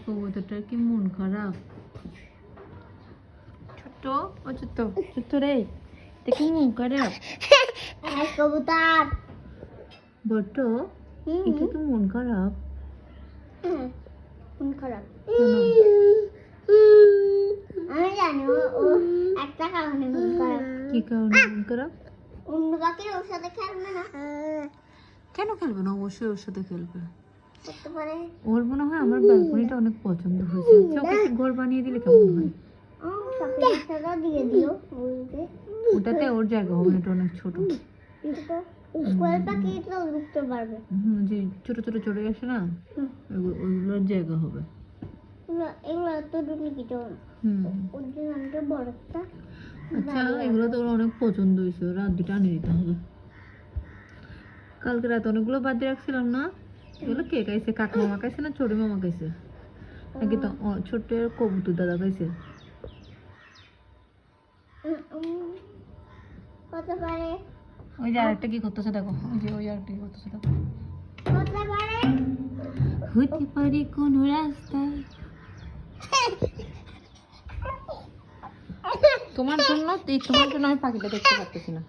কবুতরটার কি মন খারাপ। ছোট্ট ও ছোট্ট রে, দেখি মন খারাপ। কবুতর বট্ট, এটা তো মন খারাপ। মন খারাপ কেন? আমি জানি ও একটা কারণে মন খারাপ। কি কারণে মন খারাপ? অন্য পাখির ওর সাথে খেলবে না। কেন খেলবে না? অবশ্যই ওর সাথে খেলবে। করতে পারে। ওর মনে হয় আমার ব্যালকনিটা অনেক পছন্দ হয়েছে। ওকে একটু ঘর বানিয়ে দিলে কেমন হয়? সাথে দিয়ে দিও বলতে। ওটাতে ওর জায়গা হবে না, এটা অনেক ছোট। স্কুল পাখি তো ঢুকতে পারবে। যে ছোট ছোট চড়ে আসে না, ওইগুলোর জায়গা হবে। এগুলো তো ডুপ্লিকেট ওর জন্য অনেকটা বড় একটা। আচ্ছা, এগুলো তো ওর অনেক পছন্দ হয়েছে, রাত দুটো আনিয়ে দিতে হবে। কালকে রাতে অনেকগুলো বাদ দিয়ে রাখছিলাম না, এগুলো কে খাইছে? কাক মামা খাইছে না ছোট মামা খাইছে? নাকি তো ছোট্ট কবুতর দাদা খাইছে? হতে পারে। ওই যে আরেকটা কি করতেছে দেখো, ওই যে আরেকটা কি করতেছে দেখো। হতে পারে। হতে পারি কোন রাস্তায়। তোমার জন্য আমি পাখিটা দেখতে পারতেছি না।